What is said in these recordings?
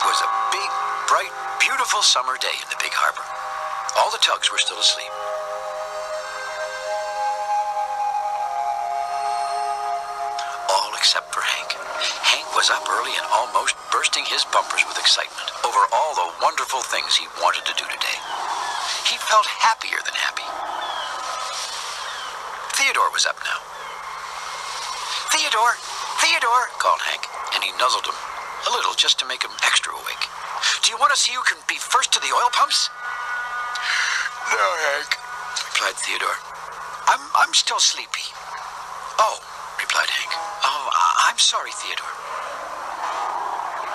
was a big, bright, beautiful summer day in the big harbor. All the tugs were still asleep. All except for Hank. Hank was up early and almost bursting his bumpers with excitement over all the wonderful things he wanted to do today. He felt happier than happy. Theodore was up now. "Theodore! Theodore!" called Hank, and he nuzzled him a little just to make him extra awake. "Do you want to see who can be first to the oil pumps?" "No, Hank," replied Theodore. I'm still sleepy." "Oh," replied Hank. "Oh, I'm sorry, Theodore."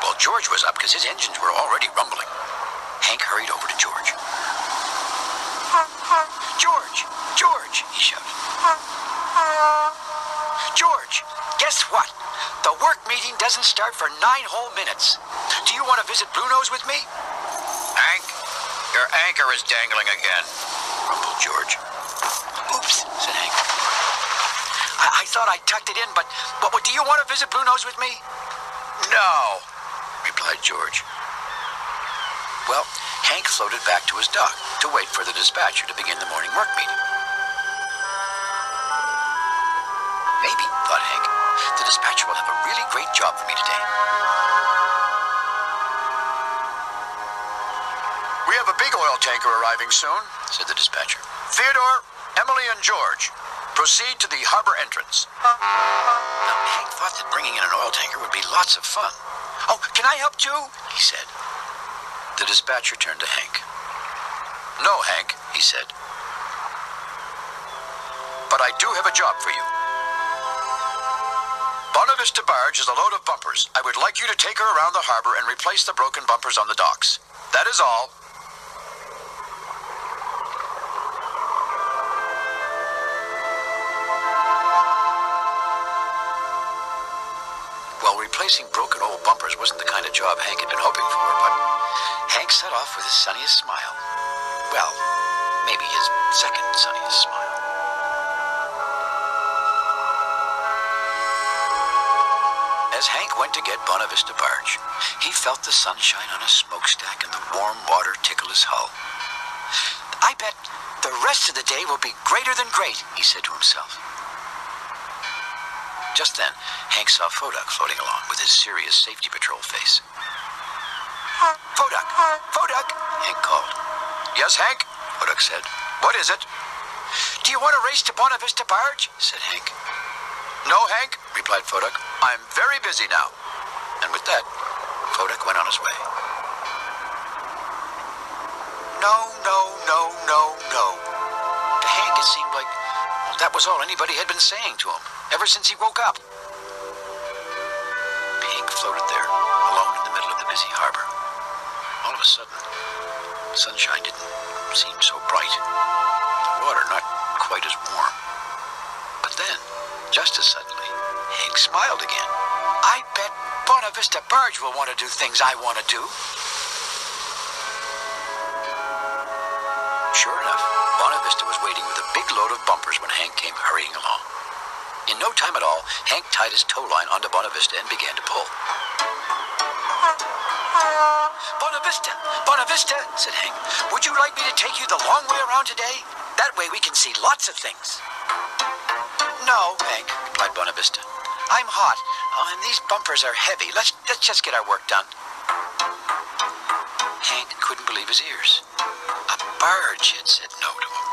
Well, George was up because his engines were already rumbling. Hank hurried over to George. "George! George!" he shouted. "George, guess what? The work meeting doesn't start for 9 whole minutes. Do you want to visit Blue Nose with me?" "Hank, your anchor is dangling again," rumbled George. "Oops," said Hank. I thought I tucked it in, but do you want to visit Blue Nose with me?" "No," replied George. Well, Hank floated back to his dock to wait for the dispatcher to begin the morning work meeting. Maybe, thought Hank, the dispatcher will have a really great job for me today. "We have a big oil tanker arriving soon," said the dispatcher. "Theodore, Emily, and George, proceed to the harbor entrance." Now, Hank thought that bringing in an oil tanker would be lots of fun. "Oh, can I help too?" he said. The dispatcher turned to Hank. "No, Hank," he said. "But I do have a job for you. Bonavista barge is a load of bumpers. I would like you to take her around the harbor and replace the broken bumpers on the docks. That is all." Well, replacing broken old bumpers wasn't the kind of job Hank had been hoping for, but Hank set off with his sunniest smile. Well, maybe his second sunniest smile. As Hank went to get Bonavista barge, he felt the sunshine on his smokestack and the warm water tickle his hull. "I bet the rest of the day will be greater than great," he said to himself. Just then, Hank saw Foduck floating along with his serious safety patrol face. "Foduck! Foduck!" Hank called. "Yes, Hank?" Foduck said. "What is it?" "Do you want to race to Bonavista barge?" said Hank. "No, Hank," replied Foduck. "I'm very busy now." And with that, Foduck went on his way. No, no, no, no, no. To Hank, it seemed like that was all anybody had been saying to him ever since he woke up. Hank floated there, alone in the middle of the busy harbor. All of a sudden, sunshine didn't seem so bright. The water not quite as warm. But then, just as suddenly, Hank smiled again. "I bet Bonavista barge will want to do things I want to do." Sure enough, Bonavista was waiting with a big load of bumpers when Hank came hurrying along. In no time at all, Hank tied his tow line onto Bonavista and began to pull. "Bonavista! Bonavista!" said Hank. "Would you like me to take you the long way around today? That way we can see lots of things." "No, Hank," replied Bonavista. "I'm hot, and these bumpers are heavy. Let's just get our work done." Hank couldn't believe his ears. A barge had said no to him.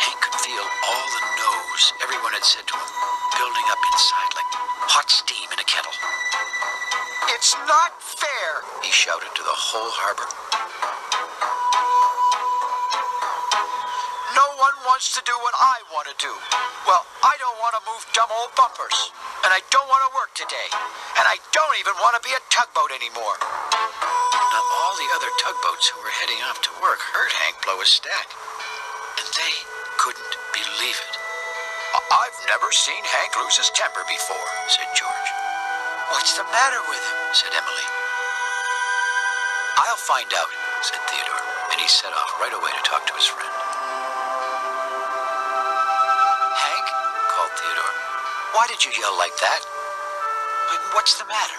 Hank could feel all the no's everyone had said to him building up inside like hot steam in a kettle. "It's not fair," he shouted to the whole harbor. "No one wants to do what I want to do. Well, I don't want to move dumb old bumpers, and I don't want to work today, and I don't even want to be a tugboat anymore." Now, all the other tugboats who were heading off to work heard Hank blow his stack, and they couldn't believe it. "I've never seen Hank lose his temper before," said George. "What's the matter with him?" said Emily. "I'll find out," said Theodore, and he set off right away to talk to his friend. "Hank," called Theodore, "why did you yell like that? What's the matter?"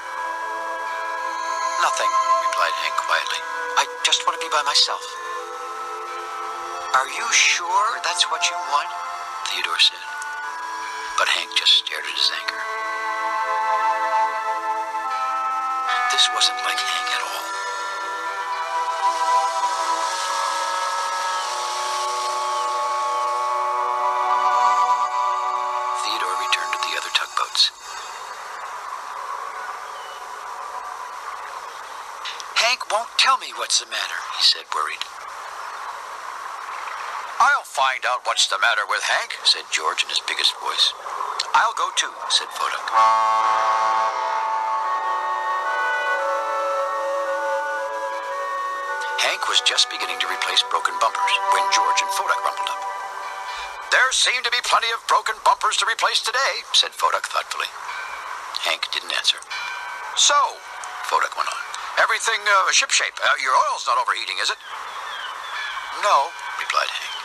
Nothing, replied Hank quietly. I just want to be by myself. Are you sure that's what you want? Theodore said. But Hank just stared at his anchor. This wasn't like Hank at all. Theodore returned to the other tugboats. Hank won't tell me what's the matter, he said, worried. I'll find out what's the matter with Hank, said George in his biggest voice. I'll go too, said Fodak. Hank was just beginning to replace broken bumpers when George and Fodak rumbled up. There seem to be plenty of broken bumpers to replace today, said Fodak thoughtfully. Hank didn't answer. So, Fodak went on, everything shipshape. Your oil's not overheating, is it? No, replied Hank.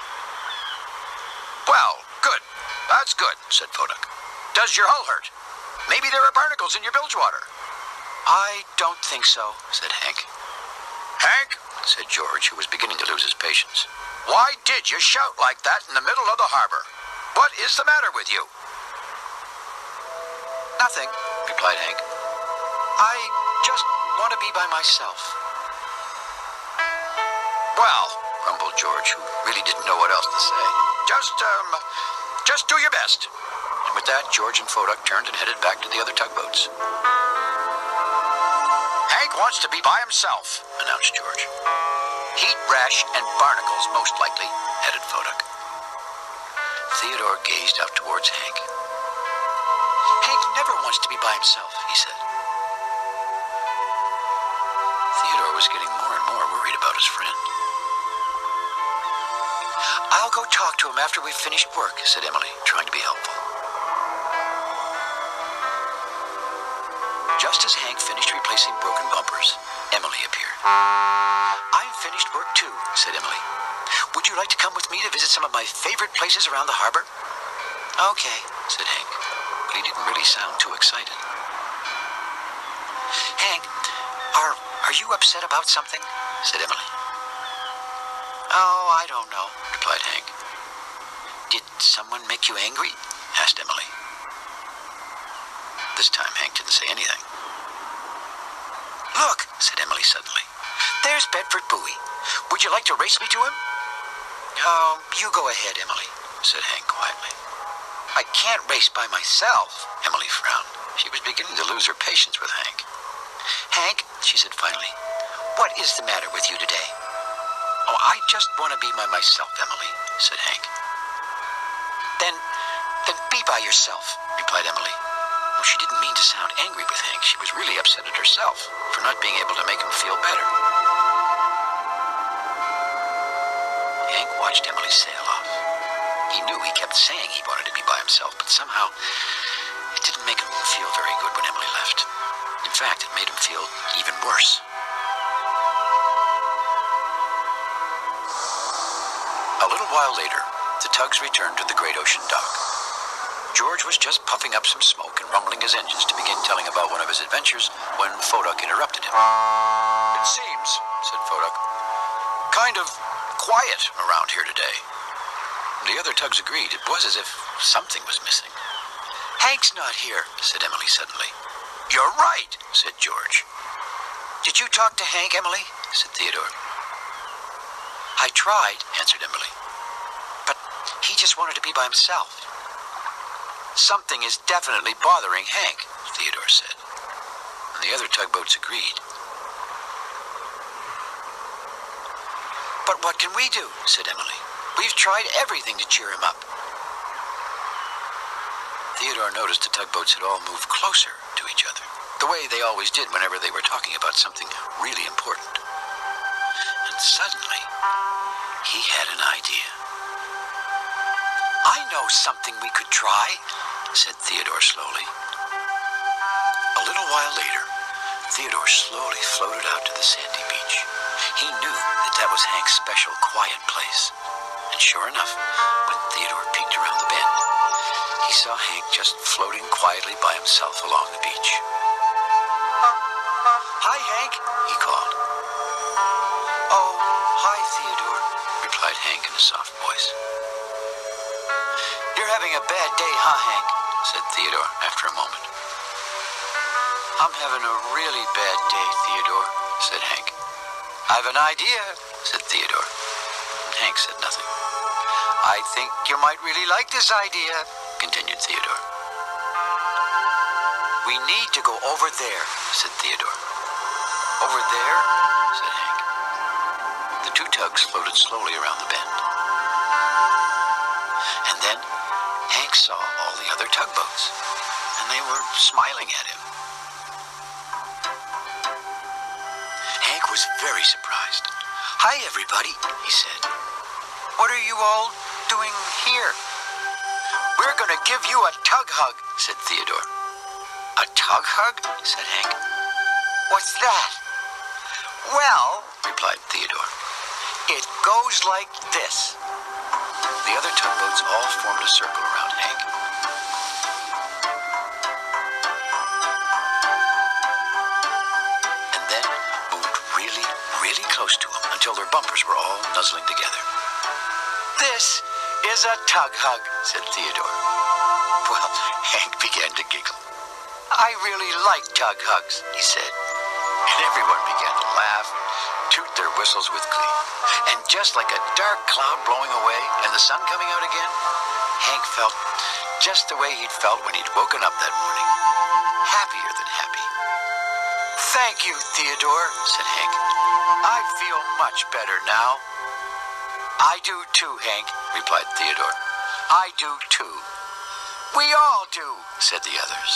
Well, good. That's good, said Fodak. Does your hull hurt? Maybe there are barnacles in your bilge water. I don't think so, said Hank. Hank, said George, who was beginning to lose his patience. Why did you shout like that in the middle of the harbor? What is the matter with you? Nothing, replied Hank. I just want to be by myself. Well, grumbled George, who really didn't know what else to say. Just do your best. And with that, George and Fodak turned and headed back to the other tugboats. Hank wants to be by himself, announced George. Heat rash and barnacles, most likely, added Fodak. Theodore gazed out towards Hank. Hank never wants to be by himself, he said. Theodore was getting more and more worried about his friend. I'll go talk to him after we've finished work, said Emily, trying to be helpful. Just as Hank finished replacing broken bumpers, Emily appeared. I've finished work too, said Emily. Would you like to come with me to visit some of my favorite places around the harbor? Okay, said Hank, but he didn't really sound too excited. Hank, are you upset about something? Said Emily. Oh, I don't know, replied Hank. Did someone make you angry? Asked Emily. This time Hank didn't say anything. Look, said Emily suddenly. There's Bedford Bowie. Would you like to race me to him? Oh, you go ahead, Emily, said Hank quietly. I can't race by myself, Emily frowned. She was beginning to lose her patience with Hank. Hank, she said finally, what is the matter with you today? Oh, I just want to be by myself, Emily, said Hank. Then be by yourself, replied Emily. Well, she didn't mean to sound angry with Hank. She was really upset at herself for not being able to make him feel better. Hank watched Emily sail off. He knew he kept saying he wanted to be by himself, but somehow it didn't make him feel very good when Emily left. In fact, it made him feel even worse. A little while later, the tugs returned to the great ocean dock. George was just puffing up some smoke and rumbling his engines to begin telling about one of his adventures when Fodak interrupted him. It seems, said Fodak, kind of quiet around here today. The other tugs agreed. It was as if something was missing. Hank's not here, said Emily suddenly. You're right, said George. Did you talk to Hank, Emily? Said Theodore. I tried, answered Emily. But he just wanted to be by himself. Something is definitely bothering Hank, Theodore said. And the other tugboats agreed. But what can we do? Said Emily. We've tried everything to cheer him up. Theodore noticed the tugboats had all moved closer to each other, the way they always did whenever they were talking about something really important. And suddenly, he had an idea. I know something we could try, said Theodore slowly. A little while later, Theodore slowly floated out to the sandy beach. He knew that was Hank's special quiet place. And sure enough, when Theodore peeked around the bend, he saw Hank just floating quietly by himself along the beach. Hi, Hank, a bad day, huh, Hank? Said Theodore after a moment. I'm having a really bad day, Theodore, said Hank. I've an idea, said Theodore. Hank said nothing. I think you might really like this idea, continued Theodore. We need to go over there, said Theodore. Over there, said Hank. The two tugs floated slowly around the bend. And then Hank saw all the other tugboats, and they were smiling at him. Hank was very surprised. Hi, everybody, he said. What are you all doing here? We're going to give you a tug hug, said Theodore. A tug hug? Said Hank. What's that? Well, replied Theodore, it goes like this. The other tugboats all formed a circle around Hank. And then moved really, really close to him until their bumpers were all nuzzling together. This is a tug hug, said Theodore. Well, Hank began to giggle. I really like tug hugs, he said. And everyone began to laugh and toot their whistles with glee. And just like a dark cloud blowing away and the sun coming out again, Hank felt just the way he'd felt when he'd woken up that morning. Happier than happy. Thank you, Theodore, said Hank. I feel much better now. I do too, Hank, replied Theodore. I do too. We all do, said the others.